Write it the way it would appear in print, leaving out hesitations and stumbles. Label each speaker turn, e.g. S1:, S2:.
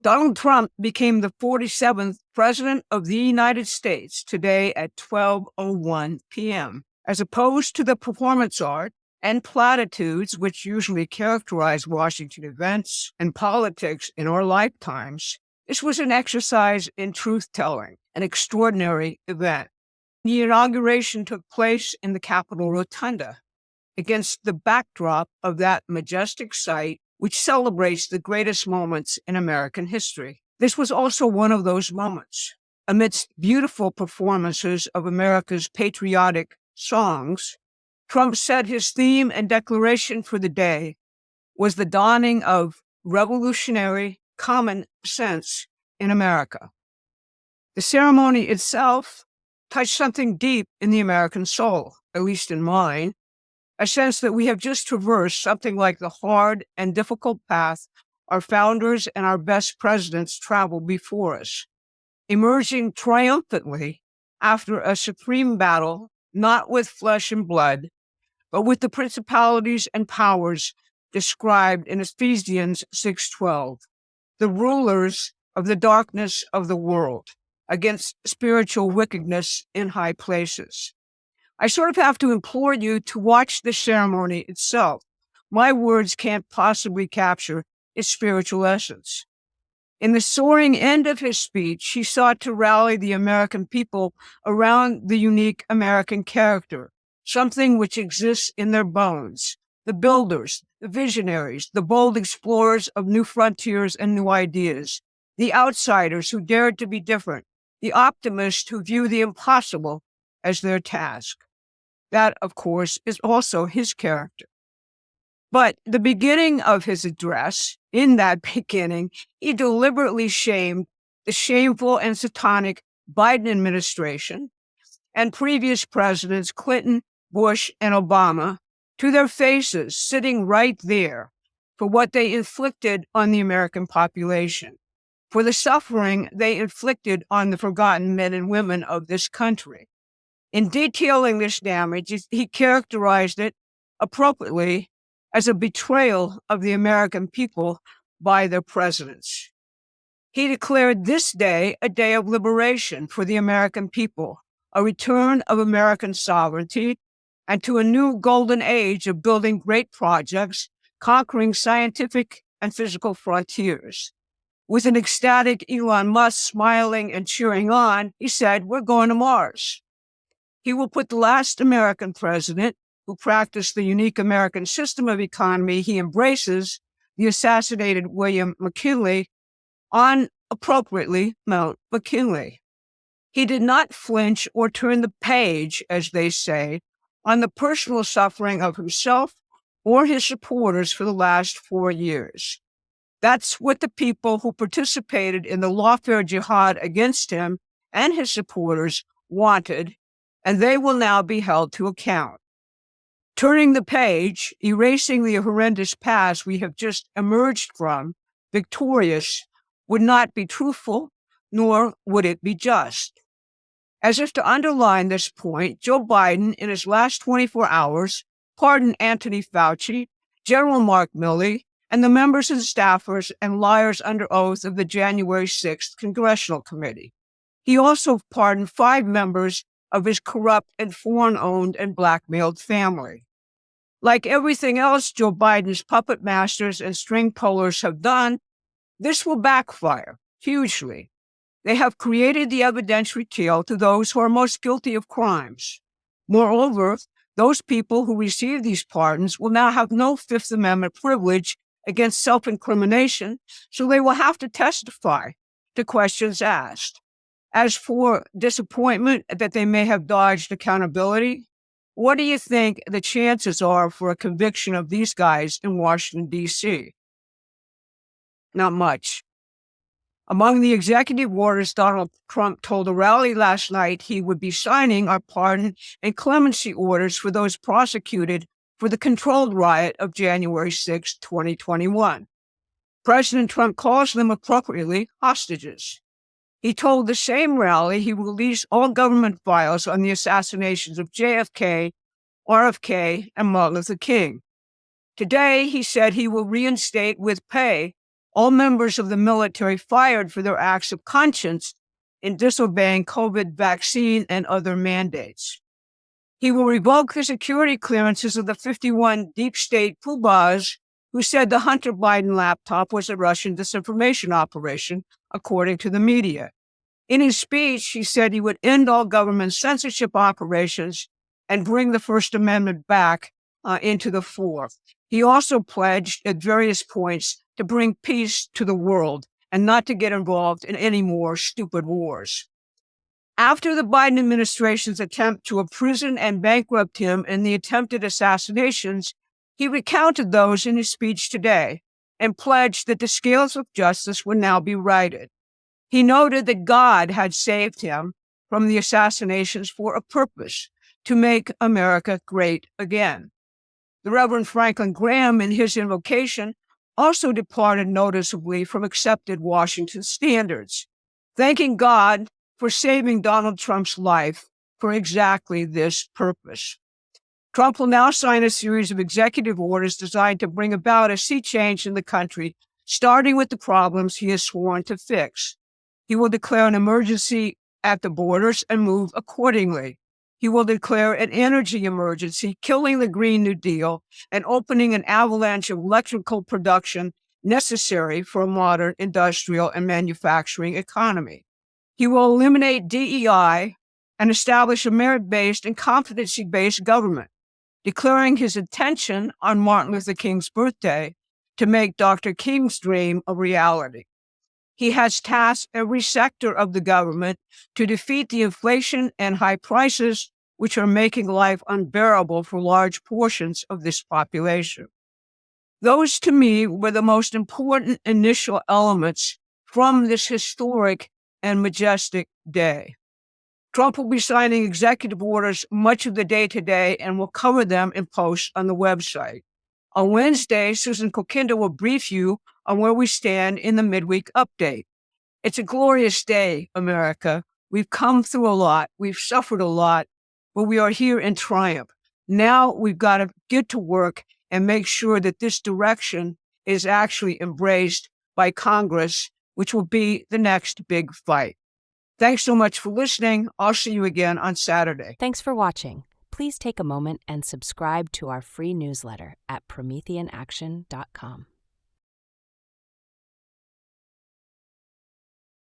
S1: Donald Trump became the 47th President of the United States today at 12:01 p.m. As opposed to the performance art and platitudes which usually characterize Washington events and politics in our lifetimes, this was an exercise in truth-telling, an extraordinary event. The inauguration took place in the Capitol Rotunda against the backdrop of that majestic site which celebrates the greatest moments in American history. This was also one of those moments. Amidst beautiful performances of America's patriotic songs, Trump said his theme and declaration for the day was the dawning of revolutionary common sense in America. The ceremony itself touched something deep in the American soul, at least in mine, a sense that we have just traversed something like the hard and difficult path our founders and our best presidents traveled before us, emerging triumphantly after a supreme battle, not with flesh and blood, but with the principalities and powers described in Ephesians 6:12, the rulers of the darkness of the world, against spiritual wickedness in high places. I sort of have to implore you to watch the ceremony itself. My words can't possibly capture its spiritual essence. In the soaring end of his speech, he sought to rally the American people around the unique American character, something which exists in their bones. The builders, the visionaries, the bold explorers of new frontiers and new ideas, the outsiders who dared to be different, the optimists who view the impossible as their task. That, of course, is also his character. But the beginning of his address, in that beginning, he deliberately shamed the shameful and satanic Biden administration and previous presidents Clinton, Bush, and Obama to their faces, sitting right there, for what they inflicted on the American population, for the suffering they inflicted on the forgotten men and women of this country. In detailing this damage, he characterized it appropriately as a betrayal of the American people by their presidents. He declared this day a day of liberation for the American people, a return of American sovereignty, and to a new golden age of building great projects, conquering scientific and physical frontiers. With an ecstatic Elon Musk smiling and cheering on, he said, "We're going to Mars." He will put the last American president who practiced the unique American system of economy he embraces, the assassinated William McKinley, on appropriately Mount McKinley. He did not flinch or turn the page, as they say, on the personal suffering of himself or his supporters for the last 4 years. That's what the people who participated in the lawfare jihad against him and his supporters wanted, and they will now be held to account. Turning the page, erasing the horrendous past we have just emerged from, victorious, would not be truthful, nor would it be just. As if to underline this point, Joe Biden, in his last 24 hours, pardoned Anthony Fauci, General Mark Milley, and the members and staffers and liars under oath of the January 6th Congressional Committee. He also pardoned 5 members of his corrupt and foreign-owned and blackmailed family. Like everything else Joe Biden's puppet masters and string pullers have done, this will backfire hugely. They have created the evidentiary tail to those who are most guilty of crimes. Moreover, those people who receive these pardons will now have no Fifth Amendment privilege against self-incrimination, so they will have to testify to questions asked. As for disappointment that they may have dodged accountability, what do you think the chances are for a conviction of these guys in Washington, D.C.? Not much. Among the executive orders Donald Trump told a rally last night he would be signing are pardon and clemency orders for those prosecuted for the controlled riot of January 6, 2021. President Trump calls them appropriately hostages. He told the same rally he will release all government files on the assassinations of JFK, RFK, and Martin Luther King. Today, he said he will reinstate with pay all members of the military fired for their acts of conscience in disobeying COVID vaccine and other mandates. He will revoke the security clearances of the 51 deep state poobahs who said the Hunter Biden laptop was a Russian disinformation operation, according to the media. In his speech, he said he would end all government censorship operations and bring the First Amendment back into the fore. He also pledged at various points to bring peace to the world and not to get involved in any more stupid wars. After the Biden administration's attempt to imprison and bankrupt him in the attempted assassinations, he recounted those in his speech today and pledged that the scales of justice would now be righted. He noted that God had saved him from the assassinations for a purpose, to make America great again. The Reverend Franklin Graham, in his invocation, also departed noticeably from accepted Washington standards, thanking God for saving Donald Trump's life for exactly this purpose. Trump will now sign a series of executive orders designed to bring about a sea change in the country, starting with the problems he has sworn to fix. He will declare an emergency at the borders and move accordingly. He will declare an energy emergency, killing the Green New Deal and opening an avalanche of electrical production necessary for a modern industrial and manufacturing economy. He will eliminate DEI and establish a merit-based and competency-based government, declaring his intention on Martin Luther King's birthday to make Dr. King's dream a reality. He has tasked every sector of the government to defeat the inflation and high prices, which are making life unbearable for large portions of this population. Those, to me, were the most important initial elements from this historic and majestic day. Trump will be signing executive orders much of the day today and will cover them in posts on the website. On Wednesday, Susan Kokinda will brief you on where we stand in the midweek update. It's a glorious day, America. We've come through a lot. We've suffered a lot, but we are here in triumph. Now we've got to get to work and make sure that this direction is actually embraced by Congress, which will be the next big fight. Thanks so much for listening. I'll see you again on Saturday.
S2: Thanks for watching. Please take a moment and subscribe to our free newsletter at prometheanaction.com.